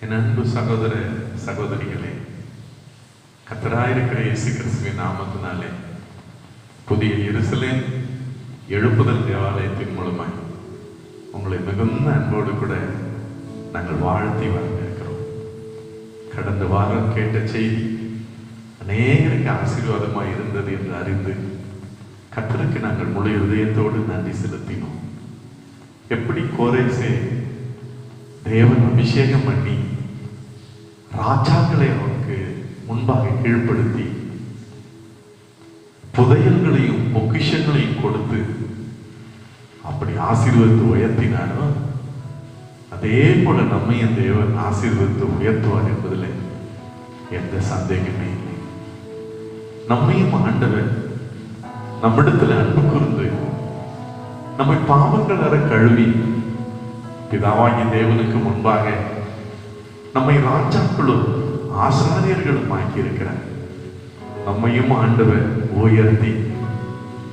என் அன்பு சகோதர சகோதரிகளே, கர்த்தராயிருக்கிற இயேசு கிறிஸ்துவின் நாமத்தினாலே புதிய எருசலேம் எழுப்புதல் தேவாலயத்தின் மூலமாய் உங்களை மிகுந்த அன்போடு கூட நாங்கள் வாழ்த்தி வரவேற்கிறோம். கடந்த வாரம் கேட்ட செய்தி அநேகருக்கு ஆசீர்வாதமாய் இருந்தது என்று அறிந்து கர்த்தருக்கு நாங்கள் முழு இதயத்தோடு நன்றி செலுத்தினோம். எப்படி கோரேசே தேவன் அபிஷேகம் பண்ணி ராஜாக்களை அவனுக்கு முன்பாக கீழ்ப்படுத்தி புதையல்களையும் பொக்கிஷங்களையும் கொடுத்து அப்படி ஆசீர்வதித்து உயர்த்தினாரோ, அதே போல நம்மையும் தேவன் ஆசீர்வதித்து உயர்த்துவார் என்பதில் எந்த சந்தேகமே இல்லை. நம்மையும் ஆண்டவர் நம்மிடத்தில் அன்பு கூர்ந்து நம்மை பாவங்கள் அற கழுவி பிதாவாகிய தேவனுக்கு முன்பாக நம்மை ராஜாக்களும் ஆசாரியர்களும் ஆக்கி இருக்கிறார். நம்மையும் ஆண்டவர் உயர்த்தி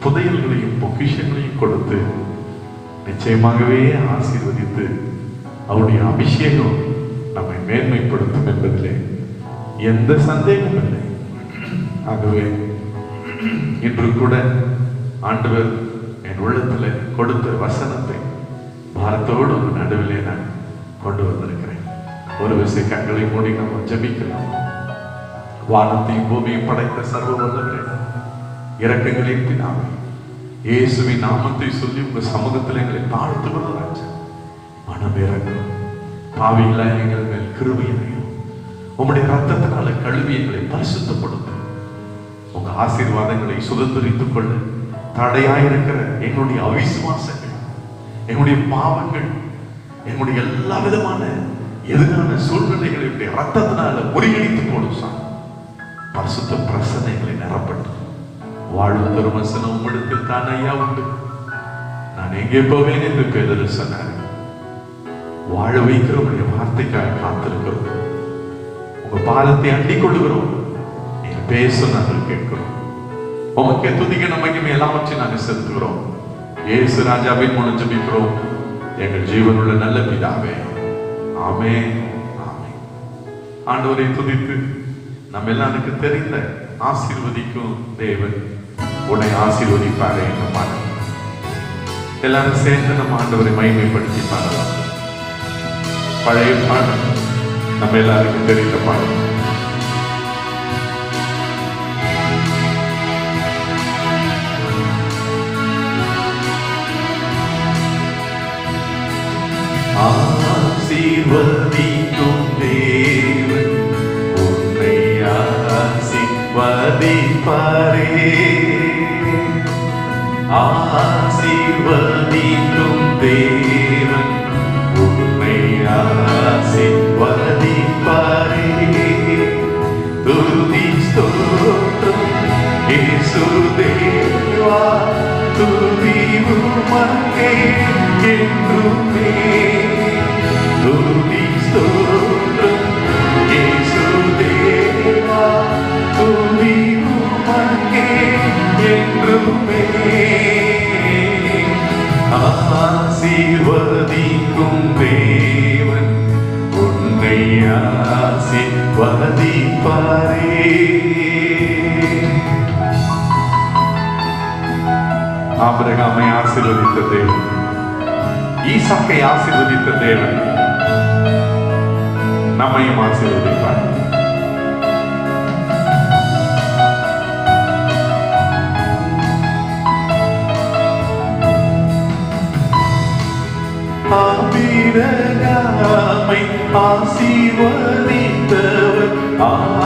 புதையல்களையும் பொக்கிஷங்களையும் கொடுத்து நிச்சயமாகவே ஆசீர்வதித்து அவருடைய அபிஷேகம் நம்மை மேன்மைப்படுத்தும் என்பதிலே எந்த சந்தேகமும் இல்லை. ஆகவே இன்று கூட ஆண்டவர் என் உள்ளத்துல கொடுத்த வசனத்தை பாரத்தோடு ஒரு நடுவிலே நான் கொண்டு வந்திருக்கிறேன். ஒரு விசை கண்களை மூடி நம்ம ஜெபிக்கலாம். வானத்தையும் பூமியும் படைத்த சர்வ வல்லவரே, இரக்கங்களின் பிதாவே, இயேசுவின் நாமத்தை சொல்லி உங்க சமூகத்தில் எங்களை தாழ்த்துகிறோம். ராஜா, மனம் இறங்கும். பாவிகளாய் எங்கள் மேல் கிருபையையும் உம்முடைய ரத்தத்தினால கழுவி எங்களை பரிசுத்தப்படுத்தும். உங்க ஆசீர்வாதங்களை சுதந்திரித்துக் கொள்ள தடையாயிருக்கிற எங்களுடைய அவிசுவாசங்கள், எங்களுடைய பாவங்கள், எங்களுடைய எல்லா விதமான எதிரான சூழ்நிலைகளுடைய ரத்தத்தினால முறியடித்து போடும். பரிசுத்த பிரசனைகளை நிரப்பட்டு வாழும் தருமசனம் உம்மிடத்தில் தான் ஐயா உண்டு. நான் எங்கே போவேன் என்று பேதுரு சொன்னார். வாழ வைக்கிற உடைய வார்த்தைக்காக காத்திருக்கிறோம். உங்க பாதத்தை அண்டிக் கொள்ளுகிறோம். நீங்க பேச நாங்கள் கேட்கிறோம். உமக்கே துதிக்க நமக்கு எல்லாவற்றையும் நாங்கள் செலுத்துகிறோம். இயேசு ராஜாவின் மூலம் ஜெபிக்கிறோம் எங்கள் ஜீவனுள்ள நல்ல பிதாவே, ஆமென், ஆமென். ஆண்டவரை துதித்து நம்ம எல்லாருக்கும் தெரிந்த ஆசீர்வதிக்கும் தேவன் உன்னை ஆசீர்வதிப்பாரே என்ற பாடல் எல்லாரும் சேர்ந்து நம்ம ஆண்டவரை மகிமைப்படுத்தி பாடலாம். பழைய பாடல், நம்ம எல்லாருக்கும் தெரிந்த பாடல். ஆசீர்வதிக்கும் தேவன் உன்னை ஆசீர்வதிப்பாரே. ஆசீர்வதிக்கும் தேவன் உன்னை ஆசீர்வதிப்பாரே. துதி ஸ்தோத்திரம் இயேசு தேவா, துதி உமக்கே என்றுமே. துதி ஸ்தோத்திரம் இயேசு தேவா, துதி உமக்கே என்றுமே. ஆசீர்வதிக்கும் தேவன் உன்னை ஆசீர்வதிப்பாரே. ஆபிரகாமை ஆசீர்வதித்த தேவன், ஈசாக்கை ஆசீர்வதித்த தேவன் நம்மையும் ஆசீர்வதிப்பார். ஆபிரகாமை ஆசீர்வதித்தவர்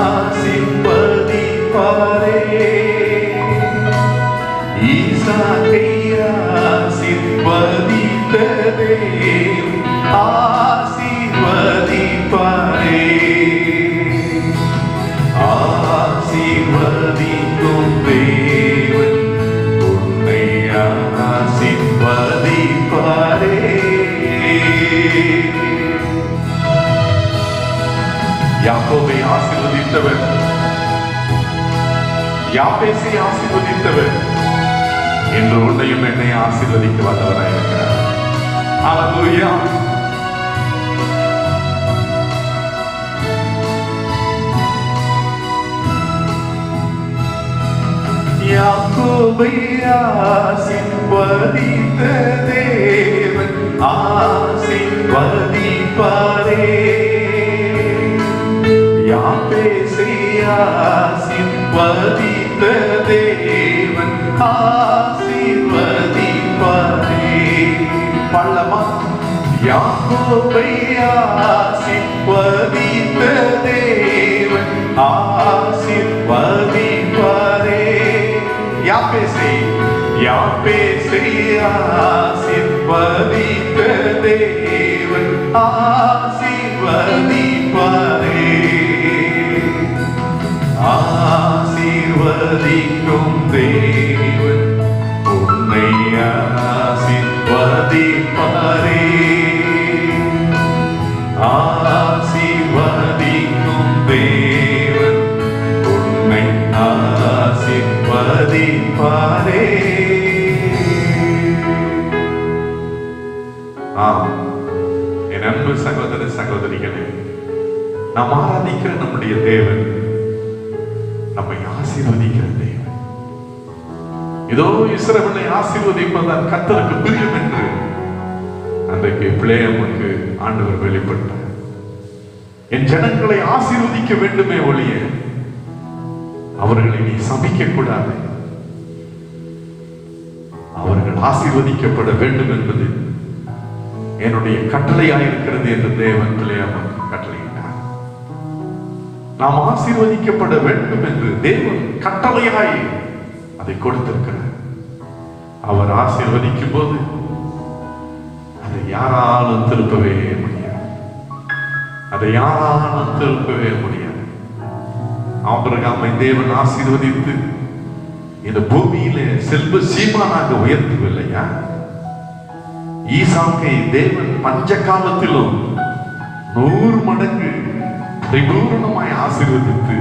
ஆசீர்வதிப்பாரே. ஈசாக்கை ஆசீர்வதித்த தேவன் ஆசீர்வதிப்பாரே. ஆசீர்வதிக்கும் தேவன் உன்னை ஆசீர்வதிப்பாரே. யாக்கோபை ஆசீர்வதித்தவர், யாபேசை ஆசீர்வதித்தவர் என்று உன்னையும் என்னை ஆசீர்வதிக்க வல்லவராயிருக்கிறார். ஹல்லேலூயா. யாக்கோபை ஆசீர்வதித்த தேவன் ஆசீர்வதிப்பாரே. யாப்பேசை ஆசீர்வதித்த தேவன் ஆசீர்வதிப்பாரே. பள்ளமா யாக்கோபை ஆசீர்வதித்த தேவன் ஆசீர்வதிப்பாரே. யாப்பேசை ஆசீர்வதித்த தேவன் ஆசீர்வதிப்பாரே. ஆசீர்வதிக்கும் தேவன் உன்னை ஆசீர்வதிப்பாரே. ஆசீர்வதிக்கும் தேவன் உன்னை ஆசீர்வதிப்பாரே. என் அன்பு சகோதர சகோதரிகளே, நாம் ஆராதிக்கிற நம்முடைய தேவன் நம்மை ஆசீர்வதிக்கிற தேவன். ஏதோ இஸ்ரவேலை ஆசீர்வதிப்பதால் கர்த்தருக்கு பிரியம் என்று அன்றைக்கு பிளேயமுக்கு ஆண்டவர் வெளிப்பட்டார். என் ஜனங்களை ஆசீர்வதிக்க வேண்டுமே ஒழிய அவர்களை நீ சபிக்க கூடாது. அவர்கள் ஆசீர்வதிக்கப்பட வேண்டும் என்பது என்னுடைய கட்டளையாயிருக்கிறது என்று தேவன் பிளேயமுக்கு கட்டளையிட்டார். நாம் ஆசீர்வதிக்கப்பட வேண்டும் என்று தேவன் கட்டளையாய் அதை கொடுத்திருக்கிறார். அவர் ஆசீர்வதிக்கும் போது அதை யாராலும் திருப்பவே முடியாது. அதை யாராலும் திருப்பவே முடியாது. ஆபிரகாமை தேவன் ஆசீர்வதித்து இந்த பூமியில செல்வ சீமானாக உயர்த்தவில்லையா? ஈசாக்கை தேவன் பஞ்ச காலத்திலும் 100 மடங்கு பரிபூர்ணமாய் ஆசீர்வதித்து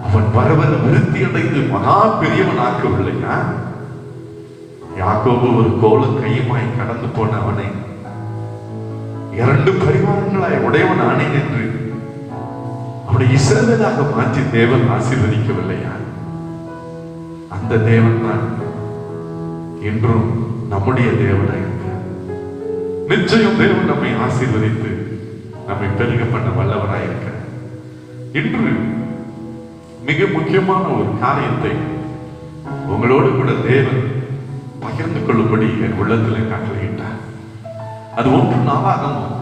அவன் வரவர விருத்தி அடைந்து மகா பெரியவன் ஆக்கவில்லையா? யாக்கோபு ஒரு கோலும் கையுமாய் கடந்து போன அவனை 2 பரிவாரங்களாய் உடையவன் ஆனேன் என்று அவனை இஸ்ரவேலாக மாற்றி தேவன் ஆசீர்வதிக்கவில்லையா? அந்த தேவன் தான் இன்றும் நம்முடைய தேவனாய் இருக்கிறார். நிச்சயம் தேவன் நம்மை ஆசீர்வதித்து நம்மை பெருக பண்ண வல்லவராய் இருக்கிறார். இன்று மிக முக்கியமான ஒரு காரியத்தை உங்களோடு கூட தேவன் பகிர்ந்து கொள்ளும்படி என் உள்ளத்தில் கட்டளையிட்டார். அது 1 நாளாகமம்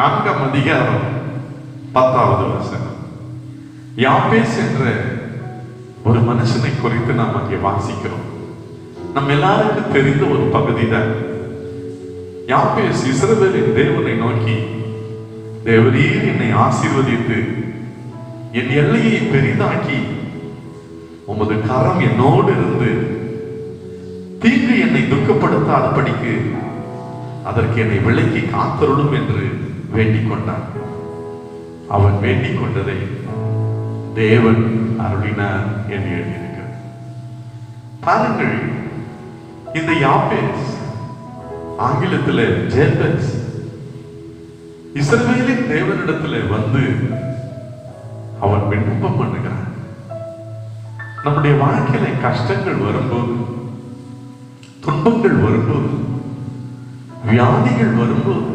4ஆம் அதிகாரம் 10வது வசனம். யாபேஸ் என்ற ஒரு மனுஷனை குறித்து நாம் அங்கே வாசிக்கிறோம். நம்ம எல்லாருக்கும் தெரிந்த ஒரு பகுதி தான். யாபேஸ் இஸ்ரவேலின் தேவனை நோக்கி, தேவரீர் என்னை ஆசீர்வதித்து என் எல்லையை பெரிதாக்கி உமது கரம் என்னோடு இருந்து தீங்கு என்னை துக்கப்படுத்தாதபடிக்கு அதற்கு என்னை விலக்கி காத்தருளும் என்று வேண்டிக் கொண்டான். அவன் வேண்டிக் கொண்டதை தேவன் அருளினார் என்று எழுதியிருக்கிறார். பாருங்கள், இந்த யாபேஸ் ஆங்கிலத்தில் ஜேபஸ் இஸ்ரவேலின் தேவனிடத்தில் வந்து அவன் விண்ணப்பம் பண்ணுகிறான். நம்முடைய வாழ்க்கையில கஷ்டங்கள் வரும்போது, துன்பங்கள் வரும்போது, வியாதிகள் வரும்போது,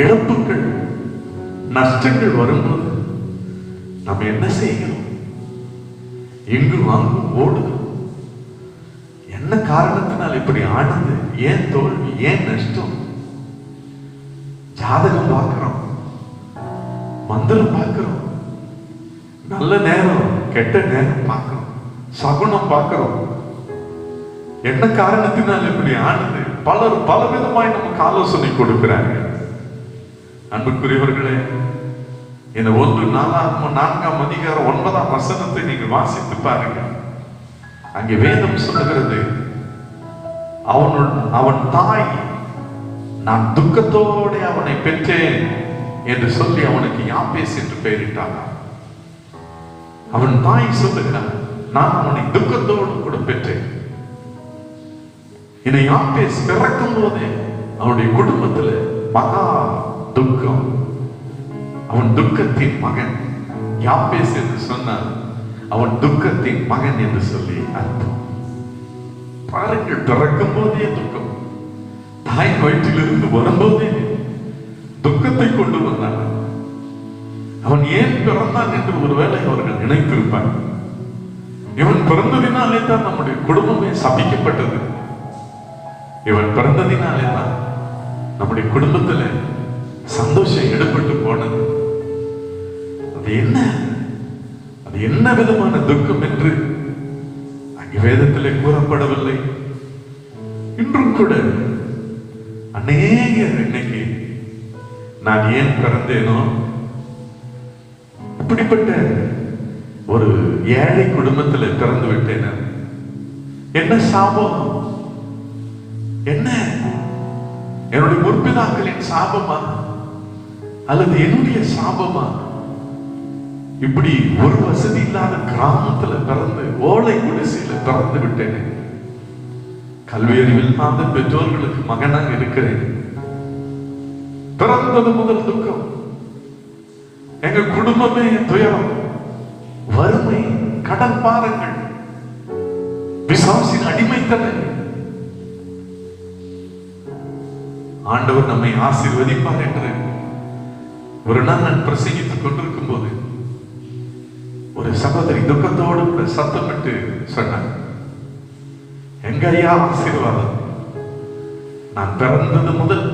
இழப்புகள் நஷ்டங்கள் வரும்போது நம்ம என்ன செய்கிறோம்? எங்கு வாங்கும் ஓடுது. என்ன காரணத்தினால் இப்படி ஆனது? ஏன் தோல்வி? ஏன் நஷ்டம்? ஜாதகம் பார்க்கிறோம், மந்திரம் பார்க்கிறோம், நல்ல நேரம் கெட்ட நேரம் பார்க்கிறோம், சகுனம் பார்க்கிறோம். என்ன காரணத்தினால் இப்படி ஆனது? பலர் பலவிதமாய் நமக்கு ஆலோசனை கொடுக்கிறாங்க. அன்புக்குரியவர்களே, இந்த 4ஆம் அதிகாரம் 9ஆம் வசனத்தை நீங்கள் வாசித்து பாருங்க. அங்கே வேதம் சொல்லுகிறது, அவன் தாய் நான் துக்கத்தோட அவனை பெற்றேன் என்று சொல்லி அவனுக்கு யாபேஸ் என்று பெயரிட்டாங்க. அவன் தாய் சொல்லுகிறான், நான் அவனை துக்கத்தோடு கூட பெற்றேன். இந்த யாபேஸ் பிறக்கும் போதே அவனுடைய குடும்பத்தில் மகா துக்கம். அவன் துக்கத்தின் மகன் யாபேஸ் என்று சொன்னார். அவன் துக்கத்தின் மகன் என்று சொல்லி அர்த்தம். பாருங்கள், பிறக்கும் போதே துக்கம், தாய் வயிற்றிலிருந்து வரும்போதே துக்கத்தை கொண்டு வந்தான். அவன் ஏன் பிறந்தான் என்று ஒருவேளை அவர்கள் நினைத்திருப்பார். இவன் பிறந்ததினாலே தான் நம்முடைய குடும்பமே சபிக்கப்பட்டது. இவன் பிறந்ததினாலே தான் நம்முடைய குடும்பத்துல சந்தோஷம் எடுபட்டு போனது. அது என்ன விதமான துக்கம் என்று அங்கே வேதத்திலே கூறப்படவில்லை. இன்றும் கூட அநேகர் இன்னைக்கு நான் ஏன் பிறந்தேனோ, இப்படிப்பட்ட ஒரு ஏழை குடும்பத்தில் பிறந்து விட்டேன், என்ன சாபம், என்ன என்னுடைய முற்பிதாக்களின் சாபமா அல்லது என்னுடைய சாபமா? இப்படி ஒரு வசதி இல்லாத கிராமத்துல பிறந்து ஓலை குடிசையில பிறந்து விட்டேன். கல்வி அறிவில்லாத பெற்றோர்களுக்கு மகனாக இருக்கிறேன். பிறந்தது முதல் துக்கம், எங்க குடும்பமே துயரம், வறுமை, கடன் பாரங்கள், பிசாசின் அடிமைத்தனை. ஆண்டவர் நம்மை ஆசீர்வதிப்பார் என்று ஒரு நாள் நான் பிரசங்கித்துக் கொண்டிருக்கும் போது ஒரு சகோதரி துக்கத்தோடு கூட சத்தமிட்டு சொன்னார், எங்க ஐயா ஆசீர்வாதம், நான் பிறந்தது முதல்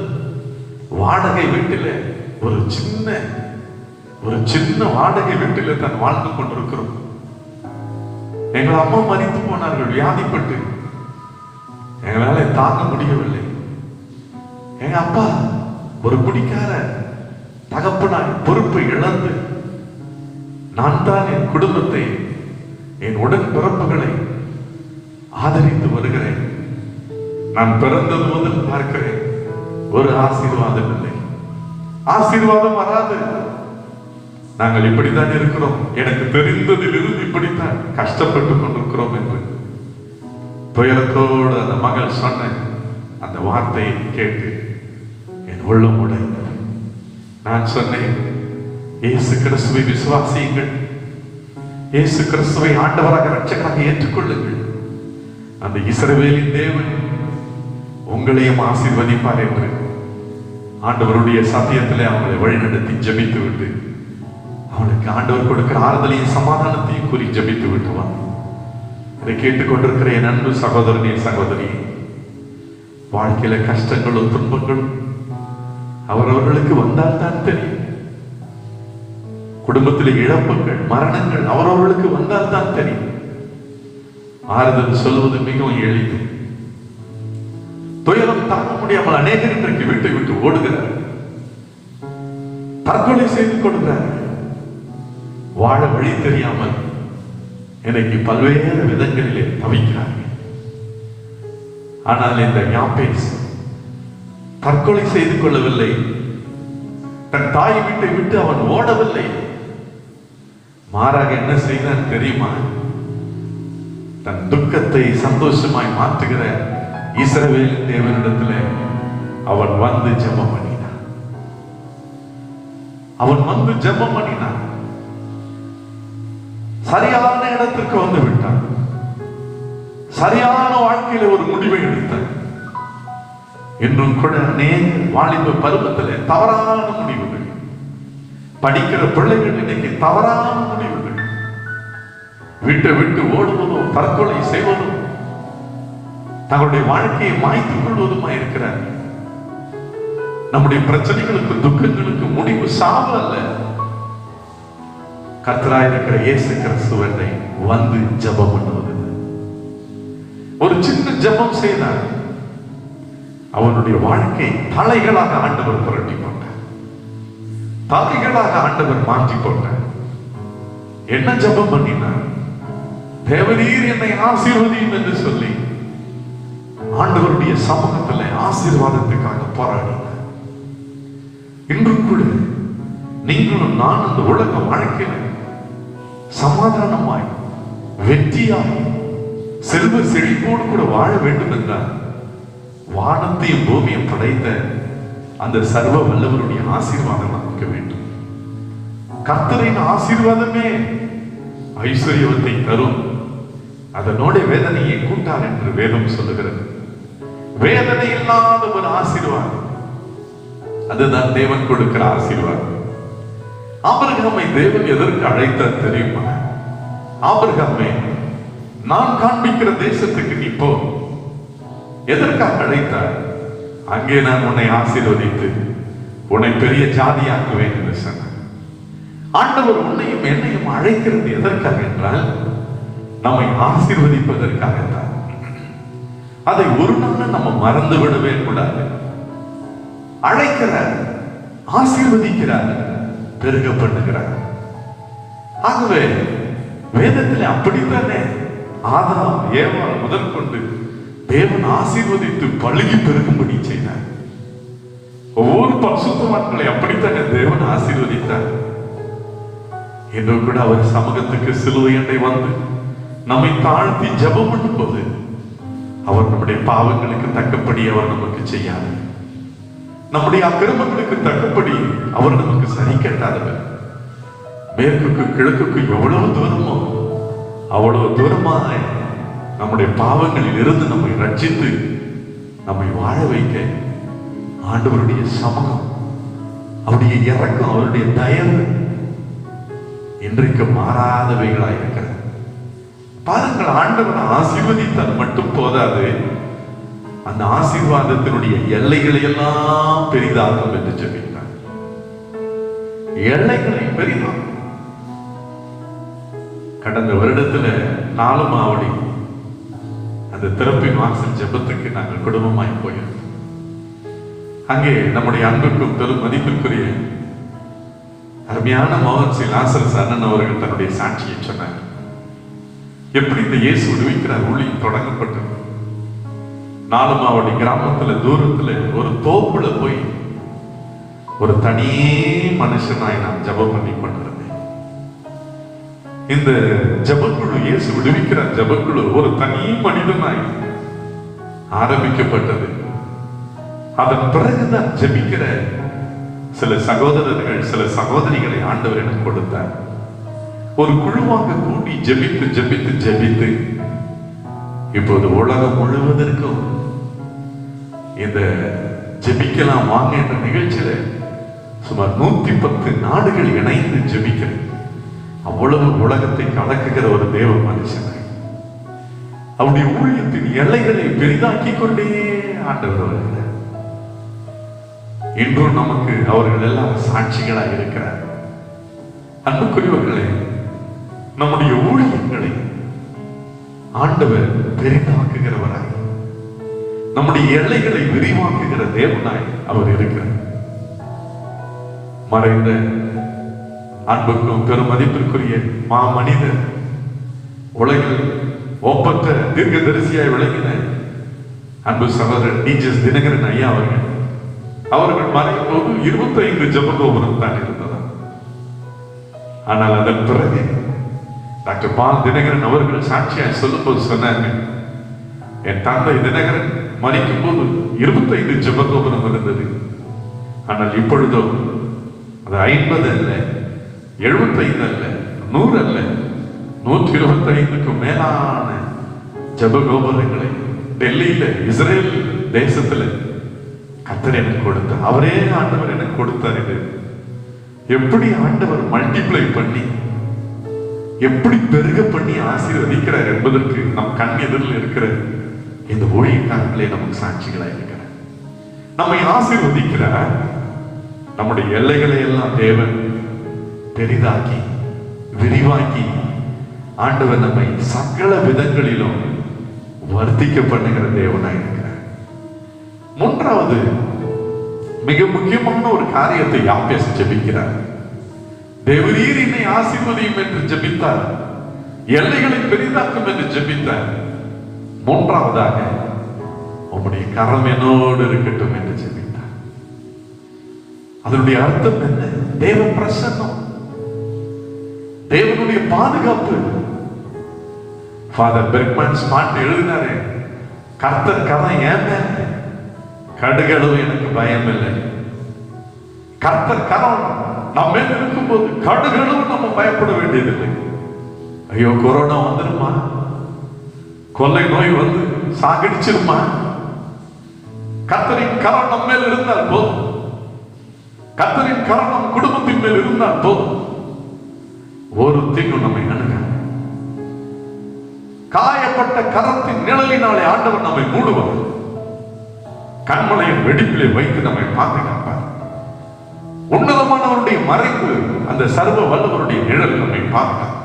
வாடகை வீட்டில ஒரு சின்ன வாடகை வீட்டில தான் வாழ்ந்து கொண்டிருக்கிறோம். எங்கள் அம்மா மரித்து போனார்கள், வியாதிப்பட்டு எங்களால தாங்க முடியவில்லை. எங்க அப்பா ஒரு குடிக்கார தகப்பனாய் பொறுப்பை இழந்து நான் தான் என் குடும்பத்தை, என் உடன் பிறப்புகளை ஆதரித்து வருகிறேன். நான் பிறந்தது முதல் பார்க்கிறேன், ஒரு ஆசீர்வாதம் இல்லை, ஆசீர்வாதம் வராது. நாங்கள் இப்படித்தான் இருக்கிறோம், எனக்கு தெரிந்ததிலிருந்து இப்படித்தான் கஷ்டப்பட்டு கொண்டிருக்கிறோம் என்று துயரத்தோடு அந்த மகள் சொன்ன அந்த வார்த்தையை கேட்டு என் உள்ளம் உடைந்தது. நான் சொன்னேன், இயேசு கிறிஸ்துவை விசுவாசியுங்கள், இயேசு கிறிஸ்துவை ஆண்டவராக இரட்சகராக ஏற்றுக்கொள்ளுங்கள், அந்த இஸ்ரவேலின் தேவன் உங்களையும் ஆசீர்வதிப்பார் என்று ஆண்டவருடைய சத்தியத்திலே அவங்களை வழிநடத்தி ஜெபித்து விட்டு அவனுக்கு ஆண்டவர் கொடுக்கிற ஆறுதலையும் சமாதானத்தையும் கூறி ஜெபித்து விட்டுவான். இதை கேட்டுக்கொண்டிருக்கிற என் அன்பு சகோதரனே, சகோதரி, வாழ்க்கையில கஷ்டங்களும் துன்பங்களும் அவரவர்களுக்கு வந்தால் தான் தெரியும். குடும்பத்தில் இழப்புகள், மரணங்கள் அவரவர்களுக்கு வந்தால் தான் தெரியும். ஆறுதல் சொல்வது மிகவும் எளிது. துயரம் தாங்க முடியாமல் அநேகர் இன்றைக்கு வீட்டை விட்டு ஓடுகிறார்கள், தற்கொலை செய்து கொள்கிறார்கள், வாழ வழி தெரியாமல் எனக்கு பல்வேறு விதங்களிலே தவிக்கிறார்கள். ஆனால் இந்த யாப்பேஸ் தற்கொலை செய்து கொள்ளவில்லை, தன் தாய் வீட்டை விட்டு அவன் ஓடவில்லை. மாறாக என்ன செய்தான் தெரியுமா? தன் துக்கத்தை சந்தோஷமாய் மாற்றுகிற இஸ்ரவேலின் தேவனிடத்தில் அவன் வந்து ஜெபம் பண்ணினான். சரியான இடத்திற்கு வந்து விட்டான். சரியான வாழ்க்கையில ஒரு முடிவை எடுத்தான். இன்றும் கூட அநேக வாலிப பருவத்திலே தவறான முடிவுகள், படிக்கிற பிள்ளைகள் இன்னைக்கு தவறான முடிவுகள், வீட்டை விட்டு ஓடுவதோ, தற்கொலை செய்வதோ, தங்களுடைய வாழ்க்கையை மாய்த்துக் கொள்வதுமாய் இருக்கிறார். நம்முடைய பிரச்சனைகளுக்கு, துக்கங்களுக்கு முடிவு சாவு அல்ல. கர்த்தராய் இருக்கிற இயேசு கிறிஸ்துவை வந்து ஜெபம் பண்ணுவது. ஒரு சின்ன ஜெபம் செய்தார், அவனுடைய வாழ்க்கை தலைகளாக ஆண்டவர் புரட்டி போட்டார், தலைகளாக ஆண்டவர் மாற்றி போட்டார். என்ன ஜெபம் பண்ணினார்? தேவரீர் என்னை ஆசீர்வதியும் என்று சொல்லி ஆண்டவருடைய சமூகத்தில் ஆசீர்வாதத்துக்காக போராடினார். இன்றும் கூட நீங்களும் நான் அந்த உலக வாழ்க்கையில சமாதானமாய், வெற்றியாய், செல்வ செழிப்போடு கூட வாழ வேண்டும் என்றால் வானத்தையும் பூமியும் படைத்த அந்த சர்வ வல்லவருடைய ஆசீர்வாதம் நமக்கு வேண்டும். கர்த்தரின் ஆசீர்வாதமே ஐஸ்வர்யத்தை தரும், அதனோட வேதனையை கூட்டார் என்று வேதம் சொல்லுகிறது. வேதனை இல்லாத ஒரு ஆசீர்வாதம், அதுதான் தேவன் கொடுக்கிற ஆசீர்வாதம். ஆபிரகாமை தேவன் எதற்கு அழைத்தார் தெரியுமா? ஆபிரகாமே, நான் காண்பிக்கிற தேசத்துக்கு நீ போ. எதற்காக அழைத்தார்? அங்கே நான் உன்னை ஆசீர்வதித்து உன்னை பெரிய ஜாதியாக்குவேன் என்று சொன்னார். ஆண்டவர் உன்னையும் என்னையும் அழைக்கிறது எதற்காக என்றால் நம்மை ஆசீர்வதிப்பதற்காகத்தான். அதை ஒரு நாள் நம்ம மறந்து விடவே கூடாது. அழைக்கிறார், ஆசீர்வதிக்கிறார், பெருக பண்ணுகிறார். ஆகவே வேதத்தில் அப்படித்தானே ஆதாம் ஏவாள் முதற்கொண்டு தேவன் ஆசீர்வதித்து பழுகி பெருகும்படி செய்தார். ஒவ்வொரு பரிசுத்தவான்களை அப்படித்தானே தேவன் ஆசீர்வதித்தார். என்று கூட அவர் சமூகத்துக்கு சிலுவை அண்டை வந்து நம்மை தாழ்த்தி ஜெபம் பண்ணும் போது அவர் நம்முடைய பாவங்களுக்கு தக்கபடி அவர் நமக்கு செய்யாத, நம்முடைய அக்கிரமங்களுக்கு தக்கபடி அவர் நமக்கு சரி கட்டாதவர். மேற்குக்கு கிழக்குக்கு எவ்வளவு தூரமோ அவ்வளவு தூரமாக நம்முடைய பாவங்களில் இருந்து நம்மை ரட்சித்து நம்மை வாழ வைக்க ஆண்டவருடைய சமூகம், அவருடைய இரக்கம், அவருடைய தயவு இன்றைக்கு மாறாதவைகளாக இருக்கிறது. பாருங்கள், ஆண்டவர் ஆசீர்வதித்தால் மட்டும் போதாது, அந்த ஆசீர்வாதத்தினுடைய எல்லைகளை எல்லாம் பெரிதாக்கும் என்று சொல்லிட்டார். எல்லைகளை பெரிதாக்கும். கடந்த வருடத்துல 4 மாவடி அந்த திறப்பி வாசல் ஜெபத்துக்கு நாங்கள் குடும்பமாய் போயிருந்தோம். அங்கே நம்முடைய அன்புக்கும் பெரும் மதிப்பிற்குரிய அருமையான மோகன் சி லாசரஸ் அண்ணன் அவர்கள் தன்னுடைய சாட்சியை சொன்னார். எப்படி இந்த இயேசு விடுவிக்கிறார் ஊழியம் தொடங்கப்பட்டது. 4 மாவடி கிராமத்துல தூரத்துல ஒரு தோப்புல போய் ஒரு தனி மனுஷனாய் நான் ஜெபம் பண்ணி கொண்டிருந்தேன். இந்த ஜெபக்குழு, இயேசு விடுவிக்கிறார் ஜெபக்குழு ஒரு தனி மனிதனாய் ஆரம்பிக்கப்பட்டது. அதன் பிறகுதான் ஜெபிக்கிற சில சகோதரர்கள், சில சகோதரிகளை ஆண்டவர் எனக்கு கொடுத்தார். ஒரு குழுவாக கூட்டி ஜெபித்து ஜெபித்து ஜெபித்து இப்போது உலகம் முழுவதற்கும் இந்த ஜெபிக்கலாம் வாங்க என்ற நிகழ்ச்சியில சுமார் 110 நாடுகள் இணைந்து ஜெபிக்கிறது. அவ்வளவு உலகத்தை கலக்குகிற ஒரு தேவ மனுஷன். அவருடைய ஊழியத்தின் எல்லைகளை பெரிதாக்கி கொண்டே ஆண்டவர் வருகிறார். இன்றும் நமக்கு அவர்கள் எல்லாம் சாட்சிகளாக இருக்கிறார். அன்புக்குரியவர்களே, நம்முடைய ஊழியங்களை ஆண்டவர் பெரிதாக்குகிறவராய், நம்முடைய எல்லைகளை விரிவாக்குகிற தேவனாய் அவர் இருக்கிறார். மறைந்த அன்புக்கும் பெரும் மதிப்பிற்குரிய மாமனிதர், உலகில் ஒப்பற்ற தீர்க்கதரிசியாய் விளங்கின அன்பு சகோதரர் டிஜஸ் தினகரன் ஐயா அவர்கள் மறையும் போது 25 ஜெபகோபுரம் தான் இருந்ததா. ஆனால் அதன் பிறகு டாக்டர் பால் தினகரன் அவர்கள் சாட்சியாய் சொல்லும் போது சொன்னாங்க, என் தந்தை தினகரன் மறிக்கும் போது 25 ஜெபகோபுரம் இருந்தது. ஆனால் இப்பொழுதோ அது 50 அல்ல, 75 அல்ல, 100 அல்ல, 125க்கும் மேலான ஜெபகோபுரங்களை டெல்லியில, இஸ்ரேல் தேசத்துல கர்த்தர் எனக்கு கொடுத்தார். அவரே ஆண்டவர் எனக்கு கொடுத்தார். இது எப்படி ஆண்டவர் மல்டிப்ளை பண்ணி, எப்படி பெருக பண்ணி ஆசீர்வதிக்கிறார் என்பதற்கு நம் கண் எதிரில் இருக்கிற இந்த ஊழியக்காரர்களே நமக்கு சாட்சிகளாக இருக்கிறார். நம்மை ஆசீர்வதிக்கிறார். நம்முடைய எல்லைகளை எல்லாம் தேவன் பெரிதாக்கி விரிவாக்கி ஆண்டவர் நம்மை சகல விதங்களிலும் வர்த்திக்க பண்ணுகிற தேவனாய் இருக்கிறார். மூன்றாவது மிக முக்கியமான ஒரு காரியத்தை யாபேஸ் ஜெபிக்கிறார். தேவரீர் என்னை ஆசீர்வதியும் என்று ஜெபித்தார். எல்லைகளை பெரிதாக்கும் என்று ஜெபித்தார். மூன்றாவதாக உம்முடைய கரம் என்னோடு இருக்கட்டும் என்று ஜெபித்தார். அதனுடைய அர்த்தம் என்ன? தேவ பிரசன்னம், தேவனுடைய பாதுகாப்பு. ஃபாதர் பெர்க்மன் ஸ்மார்ட் எழுதினாரு, கர்த்தர் கரம் ஏன் கடுகளவு எனக்கு பயம் இல்லை. கர்த்தர் கரம் நம்ம மேல் இருக்கும்போது கடுகளவு நம்ம பயப்பட வேண்டியதில்லை. ஐயோ கொரோனா வந்துருமா, கொள்ளை நோய் வந்து சாகடிச்சிருமா, கர்த்தரின் கரம் நம்ம மேல் இருந்தால் போதும், கர்த்தரின் கரம் நம் குடும்பத்தின் மேல் இருந்தால் போதும், ஒரு தீங்கும் நம்மை அணுக. காயப்பட்ட கரத்தின் நிழலினாலே ஆண்டவர் நம்மை மூடுவார். கண்மலையின் வெடிப்பிலே வைத்து நம்மை பாதுகாப்பார். உன்னதமானவருடைய மறைவு, அந்த சர்வ வல்லவருடைய நிழல் நம்மை பாதுகாப்பார்.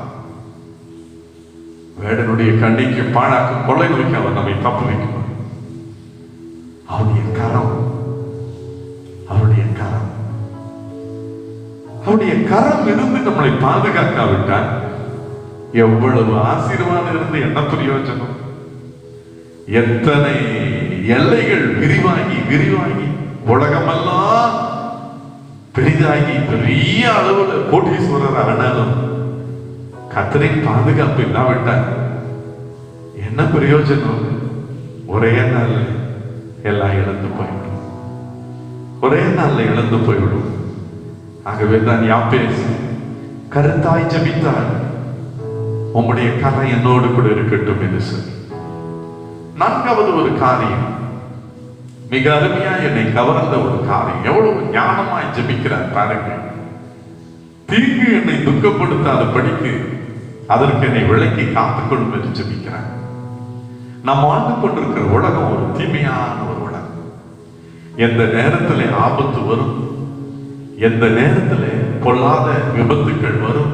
வேடனுடைய கண்ணிக்கு பாழாக்கும் கொள்ளை நோய்க்கு அவர் நம்மை தப்பு வைக்குவார். அவருடைய கரம், அவருடைய கரம், அவருடைய கரம் இருந்து நம்மளை பாதுகாக்காவிட்டால் எவ்வளவு ஆசீர்வாதம் இருந்து என்ன பிரயோஜனம்? எத்தனை எல்லைகள் விரிவாகி விரிவாகி உலகமெல்லாம் பெரிதாகி பெரிய அளவுல கோட்டீஸ்வரர் ஆனாலும் கர்த்தரின் பாதுகாப்பு இல்லாவிட்டால் என்ன பிரயோஜனம்? ஒரே நாள் எல்லாம் இழந்து போய்விடும், ஒரே நாள்ல இழந்து போய்விடும். ஆகவே தான் யாப்பேஸ் கருத்தாய் ஜெபித்தார், உம்முடைய கரம் என்னோடு கூட இருக்கட்டும் என்று சொல்லி. நான்காவது ஒரு காரியம், மிக அருமையா என்னை கவர்ந்த ஒரு காரியம், எவ்வளவு ஞானமாய் ஜெபிக்கிறார் பாருங்க. தீங்கு என்னை துக்கப்படுத்தாத படிக்கு அதற்கு என்னை விலக்கி காத்துக்கொள்ளும் என்று ஜெபிக்கிறார். நாம் வாழ்ந்து கொண்டிருக்கிற உலகம் ஒரு தீமையான ஒரு உலகம். எந்த நேரத்தில் ஆபத்து வரும், எந்த நேரத்தில் பொல்லாத விபத்துக்கள் வரும்,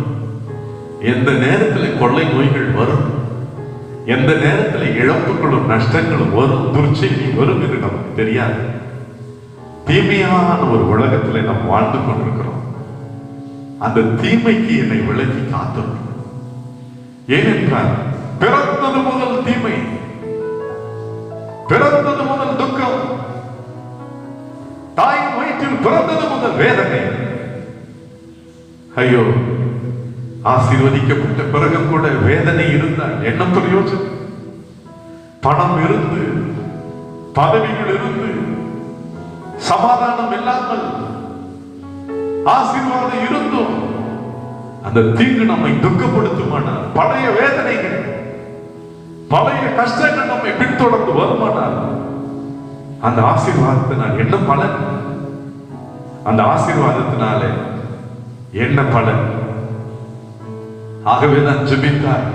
எந்த நேரத்தில் கொள்ளை நோய்கள் வரும், எந்த நேரத்தில் இழப்புகளும் நஷ்டங்களும் வரும், துர்ச்செய்தி வரும் என்று நமக்கு தெரியாது. தீமையான ஒரு உலகத்தில் நாம் வாழ்ந்து கொண்டிருக்கிறோம். அந்த தீமைக்கு என்னை விலக்கி காத்துள்ளோம். ஏனென்றால் பிறந்தது முதல் தீமை, பிறந்தது முதல் துக்கம், தாயின் வயிற்றில் பிறந்தது முதல் வேதனை. ஐயோ, ஆசீர்வதிக்கப்பட்ட பிறகு கூட வேதனை இருந்தால் என்ன பிரயோஜனம்? பணம் இருந்து, பதவிகள் இருந்து, சமாதானம் இல்லாமல், ஆசீர்வாதம் இருந்தும் அந்த தீங்கு நம்மை துக்கப்படுத்துமானால், பழைய வேதனைகள், பழைய கஷ்டங்கள் நம்மை பின்தொடர்ந்து வருமானால், அந்த ஆசீர்வாதத்தினால் என்ன பலன்? அந்த ஆசீர்வாதத்தினால என்ன பலன்? ஆகவே நான் ஜெபித்தார்,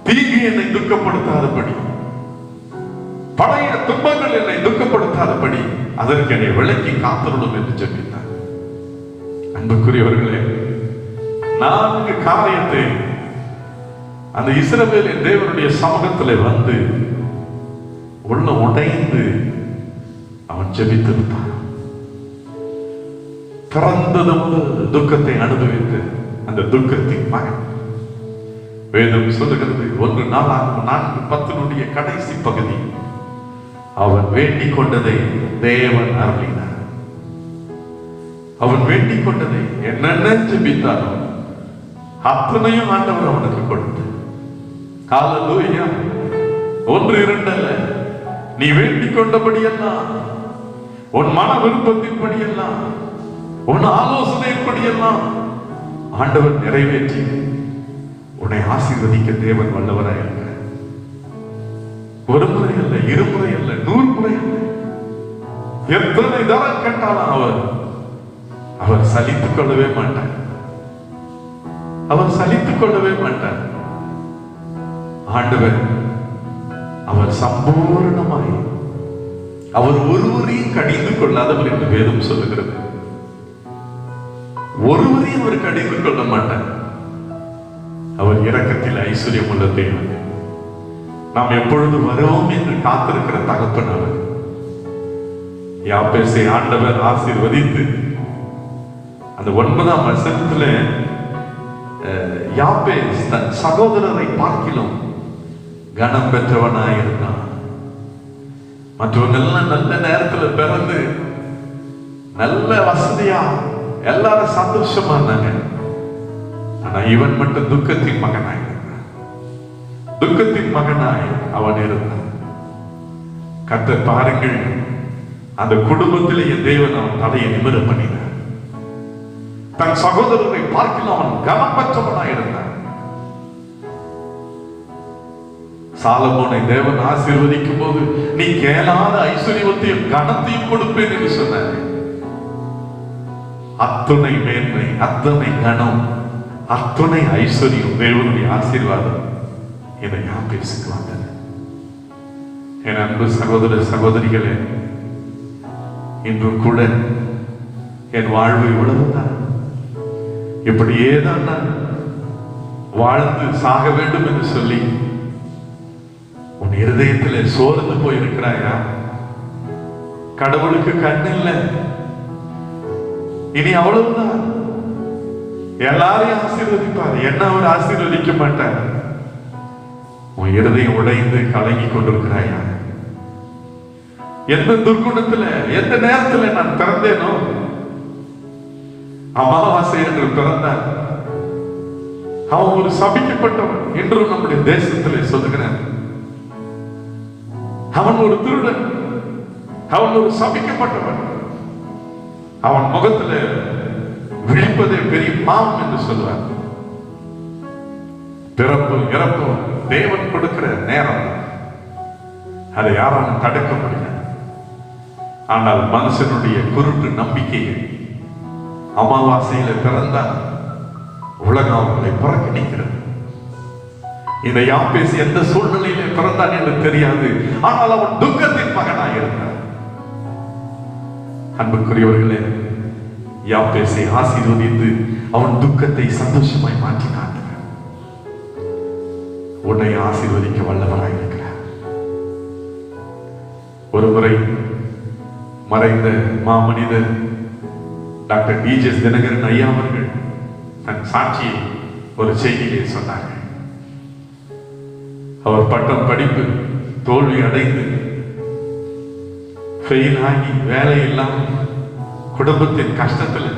தீங்கு என்னை துக்கப்படுத்தாதபடி, பழைய துன்பங்கள் என்னை துக்கப்படுத்தாதபடி அதற்கு என்னை விலக்கி காத்தருளும் என்று ஜெபித்தார். அன்புக்குரியவர்களே, 4 காரியத்தை அந்த இஸ்ரவேலின் தேவனுடைய சமூகத்தில் வந்து உள்ள உடைந்து அவன் ஜெபித்திருந்தான். பிறந்தது முதல் துக்கத்தை அனுபவித்து அந்த துக்கத்தின் மகன். வேதம் சொல்லுகிறது 1 நாளாகமம் 4:10 கடைசி பகுதி, அவன் வேண்டிக் கொண்டதை தேவன் அருளினார். அவன் வேண்டிக் கொண்டதை என்னென்ன ஜெபித்தானோ அத்தனையும் ஆண்டவர் அவனுக்கு கொடுத்து. ஹல்லேலூயா. 1 2 அல்ல, நீ வேண்டிக் கொண்டபடியெல்லாம், உன் மன விருப்பத்தின்படியெல்லாம், உன் ஆலோசனைப்படியெல்லாம் ஆண்டவர் நிறைவேற்றி உன்னை ஆசீர்வதிக்க தேவன் வல்லவராய் இருக்கிறார். ஒரு முறை அல்ல, 2 முறை அல்ல, 100 முறை அல்ல, எத்தனை தரம் கேட்டாலும் அவர் சலித்துக் கொள்ளவே மாட்டார். அவர் சலித்துக் கொள்ளவே மாட்டார். ஆண்டவர் அவர் சம்பூர்ணமாய், அவர் ஒருவரையும் கடிந்து கொள்ளாதவர் என்று வேதம் சொல்லுகிறது. ஒருவரையும் அவர் கடிந்து கொள்ள மாட்டார். அவர் இரக்கத்தில் ஐஸ்வர்யம் உள்ள தேவன். நாம் எப்பொழுது வருவோம் என்று காத்திருக்கிற தகப்பன் அவர். யாப்பேசை ஆண்டவர் ஆசீர்வதித்து அந்த 9ஆம் வசனத்துல யாப்பேஸ் தன் சகோதரரை பார்க்கிலும் கனம் பெற்றவனாயிருந்தான். மற்றவங்க எல்லாம் நல்ல நேரத்துல பிறந்து நல்ல வசதியா எல்லாரும் சந்தோஷமா இருந்தாங்க. ஆனா இவன் மட்டும் துக்கத்தின் மகனாய் இருந்தான். துக்கத்தின் மகனாய் அவன் இருந்தான். கர்த்தர் பாருங்கள், அந்த குடும்பத்திலேயே தேவன் அவன் தலையை நிமிர பண்ணினார். தன் சகோதரரை பார்க்கலாம் அவன் கனப்பற்றவனாய் இருந்தான். சாலமோனை தேவன் ஆசீர்வதிக்கும் போது நீ கேளாத ஐஸ்வர்யத்தையும் கனத்தையும் கொடுப்பேன் என்று சொன்னார். அத்துணை மேன்மை, அத்தனை கனம், அத்துணை ஐஸ்வர்யம், தேவனுடைய ஆசீர்வாதம் இதை நான் பேசிட்டு வந்தேன். என் அன்பு சகோதர சகோதரிகளே, இன்றும் கூட என் வாழ்வு இவ்வளவுதான், இப்படியே தான் நான் வாழ்ந்து சாக வேண்டும் என்று சொல்லி உன் இருதயத்தில் சோர்ந்து போயிருக்கிறாயா? கடவுளுக்கு கண் இல்லை, இனி அவ்வளவுதான், எல்லாரையும் ஆசீர்வதிப்பார், என்ன அவர் ஆசீர்வதிக்க மாட்டார். உன் இருதயம் உடைந்து கலங்கி கொண்டிருக்கிறாயா? எந்த துர்குணத்துல எந்த நேரத்துல நான் பிறந்தேனோ, அமாவாசை என்று பிறந்தான், அவன் ஒரு சபிக்கப்பட்டவன் என்றும் நம்முடைய தேசத்திலே சொல்லுகிறான். அவன் ஒரு திருடன், அவன் ஒரு சபிக்கப்பட்டவன், அவன் முகத்துல விழிப்பதே பெரிய பாவம் என்று சொல்லுவார். பிறப்பு இறப்பு தேவன் கொடுக்கிற நேரம், அதை யாராலும் தடுக்க முடியாது. ஆனால் மனுஷனுடைய குருட்டு நம்பிக்கையை அமாவாசையில பிறந்தால் உலகம் அவர்களை புறக்கணிக்கிறது. இதை யாப்பேசி எந்த சூழ்நிலையில பிறந்தான் என்று தெரியாது, ஆனால் அவன் துக்கத்தின் மகனாய் இருந்தான். அன்புக்குரியவர்களே, யாப்பேசை ஆசீர்வதித்து அவன் துக்கத்தை சந்தோஷமாய் மாற்றினான். உன்னை ஆசீர்வதிக்க வல்லவராய் இருக்கிறார். ஒருமுறை மறைந்த மாமனிதர் டாக்டர் டிஜிஎஸ் தினகரன் ஐயா அவர்கள் தன் சாட்சியை ஒரு செய்தியிலே சொன்னார்கள். அவர் பட்டம் படிப்பு தோல்வி அடைந்து ஃபெயில் ஆகி வேலை இல்லாமல் குடும்பத்தின் கஷ்டத்தில்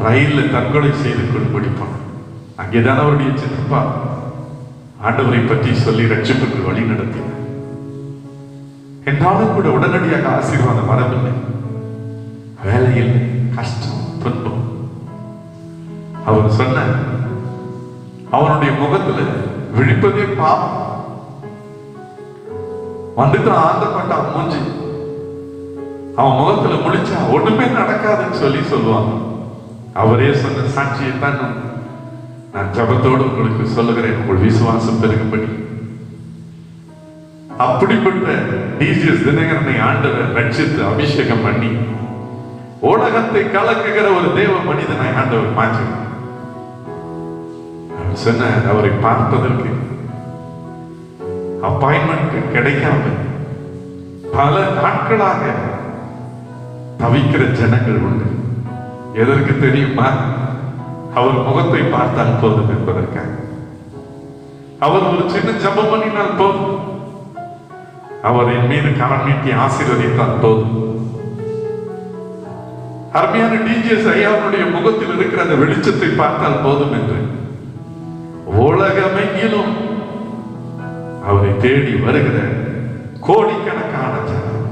ரயிலில் தற்கொலை செய்து கொள்ளும்படி போனார். அங்கேதான் அவருடைய சித்தப்பா ஆண்டவரை பற்றி சொல்லி ரட்சிப்புக்கு வழி நடத்தினார். என்றாலும் கூட உடனடியாக ஆசீர்வாதம் வரவில்லை. வேலையில் கஷ்டம், துன்பம். அவர் சொன்ன அவனுடைய முகத்துல விழிப்பதே பாவம். வந்துட்டு ஆந்தப்பட்டான் மூஞ்சி, அவன் முகத்துல முழிச்சா ஒண்ணுமே நடக்காதுன்னு சொல்லி சொல்லுவாங்க. அவரே சொன்ன சாட்சியை தான் நான் ஜபத்தோடு உங்களுக்கு சொல்லுகிறேன், உங்கள் விசுவாசம் பெருகும்படி. அப்படிப்பட்ட டிஜிஎஸ் தினகரனை ஆண்டவர் ரட்சித்து அபிஷேகம் பண்ணி உலகத்தை கலக்குகிற ஒரு தேவ மனிதனாய் ஆண்டவர் மாற்றினார். சொன்ன அவரை பார்ப்பதற்கு அப்பாயின்மெண்ட் கிடைக்காம பல நாட்களாக தவிக்கிற ஜனங்கள் உண்டு. எதற்கு தெரியுமா? அவர் முகத்தை பார்த்தால் போதும் என்பதற்காக. அவர் ஒரு சின்ன ஜபம் பண்ணினால் போதும், அவர் என் மீது கரம் நீட்டி ஆசீர்வதித்தால் போதும். அருமையான டிஜிஎஸ் ஐயாவுடைய முகத்தில் இருக்கிற அந்த வெளிச்சத்தை பார்த்தால் போதும் என்று உலகமெங்கிலும் அவரை தேடி வருகிற கோடிக்கணக்கான ஜனம்.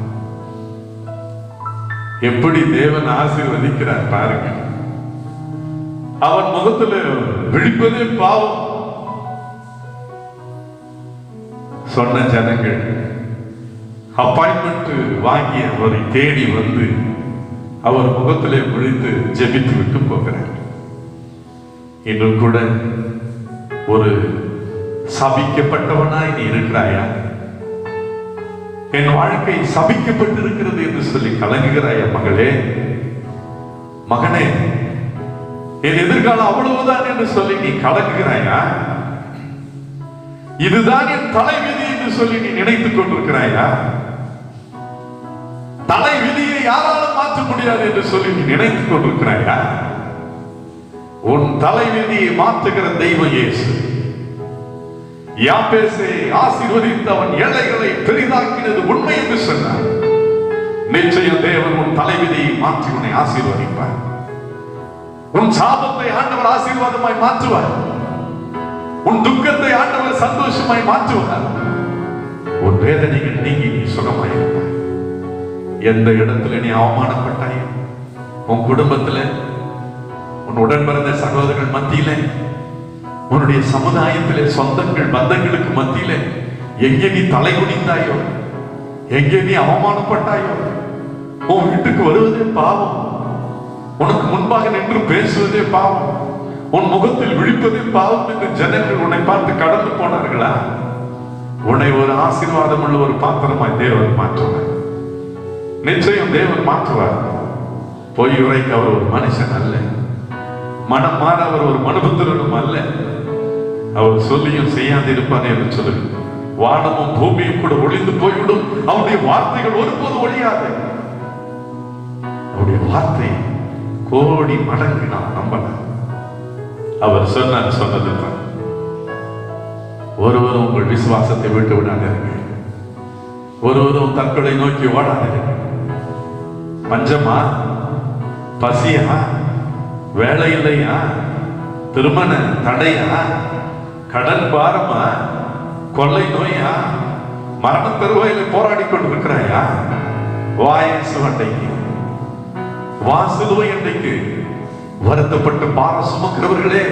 எப்படி தேவன் ஆசீர்வதிக்கிறார் பாருங்க. அவன் முகத்துல விழிப்பதே பாவம். சொன்ன ஜனங்கள் அப்பாயின்மெண்ட் வாங்கி அவரை தேடி வந்து அவர் முகத்திலே விழித்து ஜெபித்து விட்டு போகிறார். இன்னும் கூட ஒரு சபிக்கப்பட்டவனாய் நீ இருக்கிறாயா? என் வாழ்க்கை சபிக்கப்பட்டிருக்கிறது என்று சொல்லி கலங்குகிறாயா மகளே, மகனே? என் எதிர்காலம் அவ்வளவுதான் என்று சொல்லி நீ கலங்குகிறாயா? இதுதான் என் தலைவிதி என்று சொல்லி நீ நினைத்துக் கொண்டிருக்கிறாயா? தலை விதியை யாராலும் மாற்ற முடியாது என்று சொல்லி நீ நினைத்துக் கொண்டிருக்கிறாயா? உன் தலைவிதியை மாற்றுகிற தெய்வம் இயேசு. யாப்பேசை ஆசீர்வதித்து அவன் எல்லைகளை பெரிதாக்கினது உண்மை என்று சொன்னார். நிச்சயம் தேவன் உன் தலைவிதியை மாற்றி உன்னை ஆசீர்வதிப்பார். உன் சாபத்தை ஆண்டவர் ஆசீர்வாதமாய் மாற்றுவார். உன் துக்கத்தை ஆண்டவர் சந்தோஷமாய் மாற்றுவார். உன் வேதனைகள் நீங்கி நீ சுகமாயிருப்பாய். எந்த இடத்துல நீ அவமானப்பட்டாய், உன் குடும்பத்துல, உன் உடன் பிறந்த சகோதரர்கள் மத்தியில, உன்னுடைய சமுதாயத்திலே, சொந்தங்கள் பந்தங்களுக்கு மத்தியில எங்கே நீ தலை குனிந்தாயோ, எங்கே நீ அவமானப்பட்டாயோ, உன் வீட்டுக்கு வருவதே பாவம், உனக்கு முன்பாக நின்று பேசுவதே பாவம், உன் முகத்தில் விழிப்பதே பாவம் என்று ஜனங்கள் உன்னை பார்த்து கடந்து போனார்களா? உன்னை ஒரு ஆசீர்வாதம் உள்ள ஒரு பாத்திரமாய் தேவன் மாற்றுவார். நிச்சயம் தேவன் மாற்றுவார். பொய் உரைக்க அவர் ஒரு மனுஷன் அல்ல, மனம் மாற அவர் ஒரு மனுபுத்திரனும் அல்ல. அவர் சொல்லியும் செய்யாதிருப்பார் என்று சொல்லு. வானமும் பூமியும் கூட ஒளிந்து போய்விடும், அவருடைய வார்த்தைகள் ஒருபோது ஒழியாது. அவருடைய வார்த்தை கோடி மடங்கு நாம் நம்பலாம். அவர் சொன்னது தான். ஒருவரும் உங்கள் விசுவாசத்தை விட்டு விடாதீர்கள், ஒருவரும் தற்கொலை நோக்கி ஓடாதீர்கள். பஞ்சமா, பசியா, வேலை இல்லையா, திருமண தடையா, கடன் பாரமா, கொள்ளை நோயா, மரண தருவாயில போராடி கொண்டிருக்கிறாயா? வாயசு அண்டைக்கு, வாசிலுவை அண்டைக்கு வருத்தப்பட்டு பார சுமக்கிறவர்களே,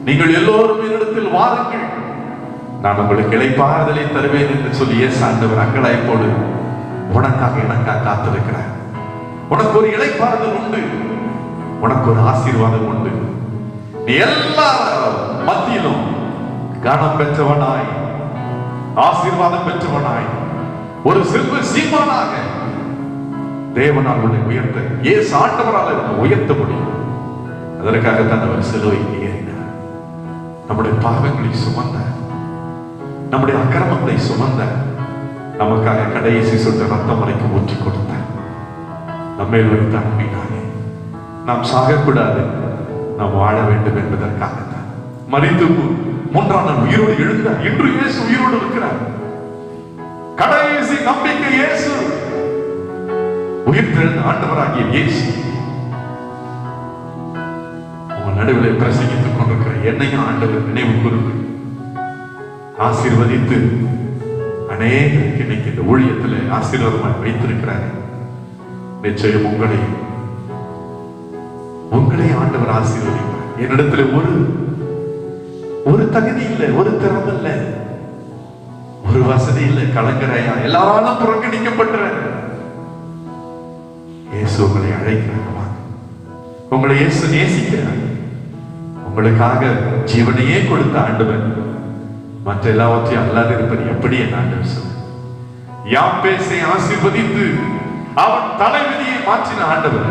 நீங்கள் எல்லோரும் என்னிடத்தில் வாருங்கள், நான் உங்களுக்கு இளைப்பாறுதலை தருவேன் என்று சொல்லி இயேசு ஆண்டவர் அங்கலாய்ப்போடு உனக்காக எனக்காக காத்திருக்கிறார். உனக்கு ஒரு இளைப்பாறுதல் உண்டு, உனக்கு ஒரு ஆசீர்வாதம் உண்டு. நீ எல்லா மத்தியிலும் கனம் பெற்றவனாய், ஆசீர்வாதம் பெற்றவனாய், ஒரு செல்வ சீமானாக தேவனால் உன்னை உயர்த்த, இயேசு ஆண்டவரால் உன்னை உயர்த்த முடியும். அதற்காகத்தான் அவர் சிலுவைக்கு ஏறினார். நம்முடைய பாவங்களை சுமந்த, நம்முடைய அக்கிரமங்களை சுமந்த, நமக்காக கடைசி சொட்டு ரத்தம் வரைக்கும் ஊற்றி கொடுத்தார். நம்மேல் வைத்த அன்பினாலே நாம் சாகக்கூடாது, நாம் வாழ வேண்டும் என்பதற்காகத்தான் மரித்து மூன்றாம் நாள் உயிரோடு எழுந்தார். இன்று இயேசு உயிரோடு இருக்கிறார். கடைசி நம்பிக்கை இயேசு, உயிர்த்தெழுந்த ஆண்டவராகிய இயேசு. உங்கள் நடுவில் பிரசங்கித்துக் கொண்டிருக்கிற என்னையும் ஆண்டவர் நினைவு கூர்ந்து ஆசீர்வதித்து அநேகருக்கு இன்னைக்கு இந்த ஊழியத்தில் ஆசீர்வாதமாக வைத்திருக்கிறார். நிச்சயம் உங்களை ஆண்டவர் ஆசீர்வதிப்பார். என்னிடத்துல ஒரு தகுதி இல்லை, ஒரு திறமை இல்லை, ஒரு வசதி இல்லை, கலங்கரையா, எல்லாராலும் புறக்கணிக்கப்பட்ட இயேசு உங்களை அழைக்கிறாங்க. உங்களை இயேசு நேசிக்கிறார். உங்களுக்காக ஜீவனையே கொடுத்த ஆண்டவர் மற்ற எல்லாவற்றையும் அல்லாது இருப்பது எப்படி என் ஆண்டவர் சொன்ன. யாப்பேசை ஆசீர்வதித்து அவன் தலைவிதியை மாற்றின ஆண்டவர்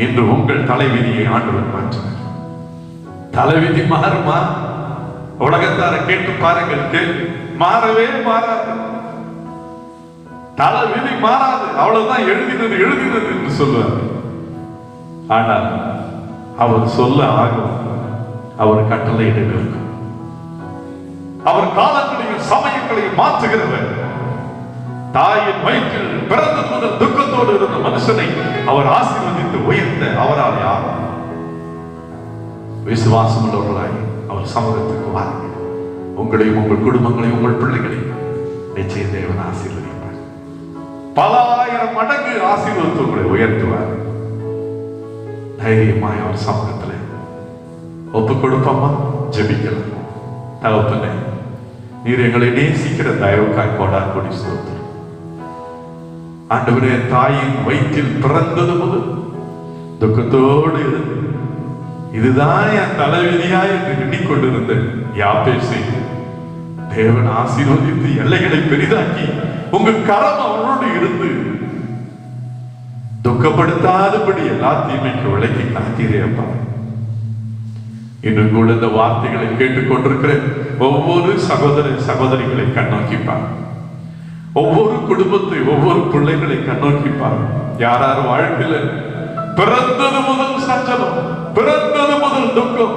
இன்று உங்கள் தலைவிதியை ஆண்டவர் மாற்றினார். தலைவிதி மாறுமா? உலகத்தார கேட்டு பாருங்கள், கேள்வி மாறவே மாறாது. தலைவிதி மாறாது, அவ்வளவுதான், எழுதினது என்று சொல்லுவார். ஆனால் அவர் சொல்ல ஆகும், அவர் கட்டளை இருக்கும். அவர் காலங்களையும் சமயங்களையும் மாற்றுகிறவர். தாயின் வயிற்றில் பிறந்த முதல் துக்கத்தோடு இருந்த மனுஷனை அவர் ஆசீர்வதித்து உயர்த்த அவரால் யார்? விசுவாசம் உள்ளவர்களாய் அவர் சமூகத்துக்கு வாருங்கள். உங்களையும் உங்கள் குடும்பங்களையும் உங்கள் பிள்ளைகளையும் நிச்சயம் தேவன் ஆசீர்வதிப்பார். பல ஆயிரம் மடங்கு ஆசீர்வதித்து உங்களை உயர்த்துவார். தைரியமாய் அவர் சமூகத்தில் ஒப்பு கொடுப்போமா? ஜெபிக்கலாம். தகப்பனே, நீர் எங்களை நேசிக்கிற தயவுக்காய் கோடி ஸ்தோத்திரம். ஆண்டவரே, தாயின் வயிற்றில் பிறந்தது முதல் துக்கத்தோடு இருந்து இதுதான் என் தலைவிதியா என்று எண்ணிக்கொண்டிருந்த யாப்பேசை தேவன் ஆசீர்வதித்து எல்லைகளை பெரிதாக்கி உங்க கரம் அவனோடு இருந்து துக்கப்படுத்தாதபடி எல்லா தீமைக்கு விலக்கி காத்தீரேப்பா. இன்னும் கூட இந்த வார்த்தைகளை கேட்டுக்கொண்டிருக்கிற ஒவ்வொரு சகோதரிகளை கண்ணோக்கிப்பார். ஒவ்வொரு குடும்பத்தை, ஒவ்வொரு பிள்ளைகளை கண்ணோக்கிப்பார். யார் வாழ்க்கையில் பிறந்தது முதல் சஞ்சலம், பிறந்தது முதல் துக்கம்,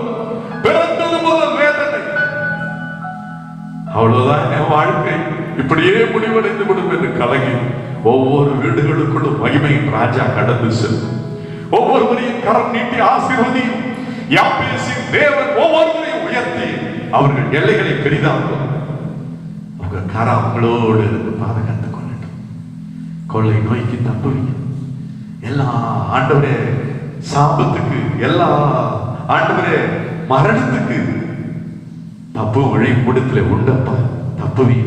பிறந்தது முதல் வேதனை, அவ்வளவுதான் என் வாழ்க்கை இப்படியே முடிவடைந்து விடும் என்று கலங்கி ஒவ்வொரு வீடுகளுக்குள்ளும் மகிமையின் ராஜா கடந்து செல்லும். ஒவ்வொருவரையும் கரம் நீட்டி ஆசீர்வதியும். யாப்பேசின் தேவன் ஒவ்வொருவரையும் உயர்த்தி அவர்கள் எல்லைகளை பெரிதாக்கும். உங்க கரம் அவங்களோடு இருந்து பாதுகாத்துக் கொள்ளட்டும். கொள்ளை நோய்க்கு தப்புவீங்க, எல்லா ஆண்டவரே சாபத்துக்கு, எல்லா ஆண்டவரே மரணத்துக்கு தப்பு வழி கூடத்துல உண்டப்பா, தப்புவி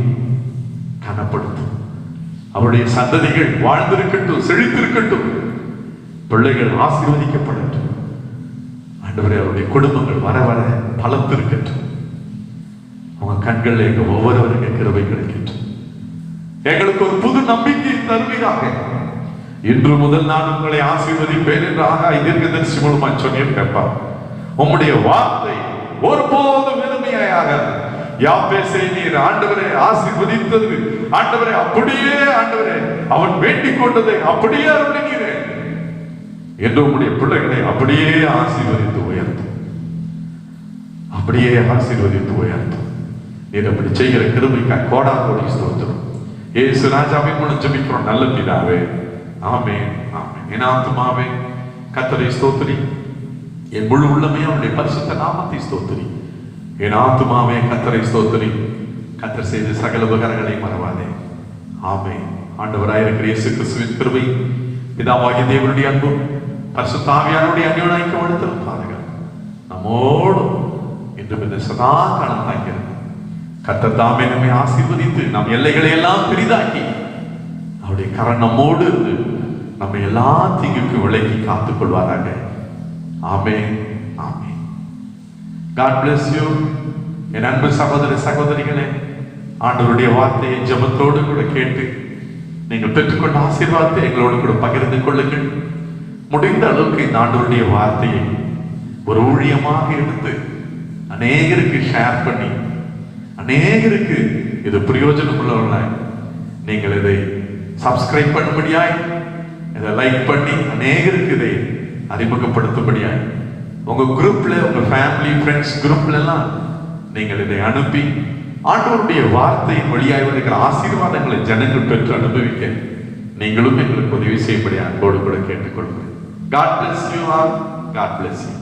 கனப்படுத்தும். அவருடைய சந்ததிகள் வாழ்ந்திருக்கட்டும், செழித்திருக்கட்டும், பிள்ளைகள் ஆசீர்வதிக்கப்படட்டும். ஆண்டவரே அவருடைய குடும்பங்கள் வர வர பலத்திருக்கட்டும். அவங்க கண்கள் எங்க ஒவ்வொருவருக்கு கிருபை கிடைக்கட்டும். எங்களுக்கு ஒரு புது நம்பிக்கை தருவீராக. இன்று முதல் நான் உங்களை ஆசீர்வதிப்பேன் என்று ஆகாய் தீர்க்கதரிசி மூலமா சொன்னீர்ப்பா. உம்முடைய வார்த்தை ஒருபோதும் வெறுமையாக யாப்பேசை நீர் ஆண்டவரே ஆசீர்வதித்தது ஆண்டவரே அப்படியே ஆண்டவரே அவன் வேண்டிக் கொண்டதை அப்படியே அருளினீரே என்று உம்முடைய பிள்ளைகளை அப்படியே ஆசீர்வதித்து உயர்த்தும். அப்படியே ஆசீர்வதித்து உயர்த்தும். நீர் அப்படி செய்கிற கிருபைக்காக கோடா கோடி ஸ்தோத்திரம். இயேசு ராஜாவின் மூலம் ஜெபிக்கிறோம் நல்ல பிதாவே. ஆமென், ஆமென். என் ஆத்துமாவே கர்த்தரை ஸ்தோத்திரி, என் முழு உள்ளமே அவருடைய பரிசுத்த நாமத்தை ஸ்தோத்திரி. என் ஆத்துமாவே கர்த்தரை ஸ்தோத்திரி, கர்த்தர் செய்த சகல உபகாரங்களை மறவாதே. ஆமென். ஆண்டவராயிருக்கிற இயேசு கிறிஸ்துவின் கிருபை, பிதாவாகிய தேவனுடைய அன்பும் பரிசுத்த ஆவியானவருடைய அந்யோன்யம் வழிநடத்தலும் பாருங்கள் நம்மோடு இன்றும் இந்த சதா காலம் தாங்கிறது. கர்த்தர் தாமே நம்மை ஆசீர்வதித்து நம் எல்லைகளை எல்லாம் பெரிதாக்கி அவருடைய கரம் நம்மோடு இருந்து நம்ம எல்லா தீங்குக்கு விலக்கி காத்துக் கொள்வாராக. ஆமென், ஆமென். God bless you. என் அன்பு சகோதர சகோதரிகளே, ஆண்டவருடைய வார்த்தையை ஜெபத்தோடு கூட கேட்டு நீங்கள் பெற்றுக்கொண்ட ஆசீர்வாதத்தை எங்களோடு கூட பகிர்ந்து கொள்ளுங்கள். முடிந்த அளவுக்கு இந்த ஆண்டவருடைய வார்த்தையை ஒரு ஊழியமாக எடுத்து அநேகருக்கு ஷேர் பண்ணி அநேகருக்கு இது பிரயோஜனம் உள்ளவர்களாய் நீங்கள் இதை சப்ஸ்கிரைப் பண்ணும்படியாய், இதை லைக் பண்ணி அநேகருக்கு இதை அறிமுகப்படுத்தும்படியாய் உங்க குரூப்ல, உங்க ஃபேமிலி ஃப்ரெண்ட்ஸ் குரூப்ல எல்லாம் நீங்கள் இதை அனுப்பி ஆண்டவருடைய வார்த்தையின் வழியாய் வருகிற ஆசீர்வாதங்களை ஜனங்கள் பெற்று அனுபவிக்க நீங்களும் எங்களுக்கு உதவி செய்யும்படி அன்போடு கூட கேட்டுக்கொள்கிறேன். God bless you all. God bless you.